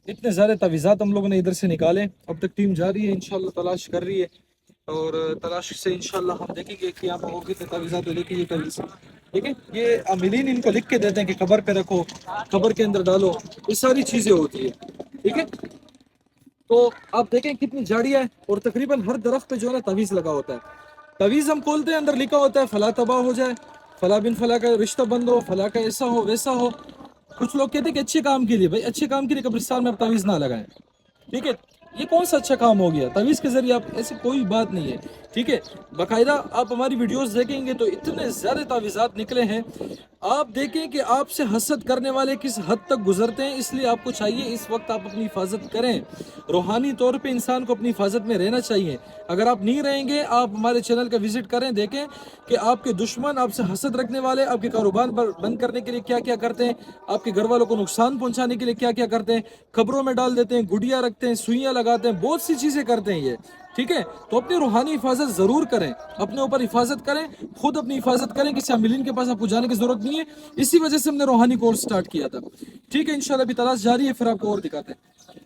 اتنے سارے تعویذات ہم لوگوں نے ادھر سے نکالے. اب تک ٹیم جا رہی ہے انشاءاللہ، تلاش کر رہی ہے، اور تلاش سے انشاءاللہ ہم دیکھیں گے کہ یہاں پر اور کتنے تعویذات. دیکھیں یہ تعویذ، ٹھیک ہے، یہ عاملین ان کو لکھ کے دیتے ہیں کہ قبر پہ رکھو، قبر کے اندر ڈالو، یہ ساری چیزیں ہوتی ہے، ٹھیک ہے. تو آپ دیکھیں کتنی جھاڑیاں ہیں، اور تقریباً ہر درخت پہ جو ہے نا تعویذ لگا ہوتا ہے. تعویذ ہم کھولتے ہیں، اندر لکھا ہوتا ہے فلاں تباہ ہو جائے، فلاں بن فلاں کا رشتہ بند ہو، فلاں کا ایسا ہو ویسا ہو. کچھ لوگ کہتے ہیں کہ اچھے کام کے لیے، بھائی اچھے کام کے لیے قبرستان میں آپ تعویذ نہ لگائیں، ٹھیک ہے. یہ کون سا اچھا کام ہو گیا تعویذ کے ذریعے؟ آپ ایسی کوئی بات نہیں ہے، ٹھیک ہے. باقاعدہ آپ ہماری ویڈیوز دیکھیں گے تو اتنے زیادہ تعویذات نکلے ہیں. آپ دیکھیں کہ آپ سے حسد کرنے والے کس حد تک گزرتے ہیں. اس لیے آپ کو چاہیے اس وقت آپ اپنی حفاظت کریں. روحانی طور پہ انسان کو اپنی حفاظت میں رہنا چاہیے. اگر آپ نہیں رہیں گے، آپ ہمارے چینل کا وزٹ کریں، دیکھیں کہ آپ کے دشمن، آپ سے حسد رکھنے والے، آپ کے کاروبار پر بند کرنے کے لیے کیا کیا کرتے ہیں، آپ کے گھر والوں کو نقصان پہنچانے کے لیے کیا کیا کرتے ہیں. خبروں میں ڈال دیتے ہیں، گڈیاں رکھتے ہیں، سوئیاں لگاتے ہیں، بہت سی چیزیں کرتے ہیں یہ، ٹھیک ہے. تو اپنی روحانی حفاظت ضرور کریں، اپنے اوپر حفاظت کریں، خود اپنی حفاظت کریں. کسی عاملین کے پاس آپ کو جانے کی ضرورت نہیں ہے. اسی وجہ سے ہم نے روحانی کورس سٹارٹ کیا تھا، ٹھیک ہے. انشاءاللہ ابھی تلاش جاری ہے، پھر آپ کو اور دکھاتے ہیں.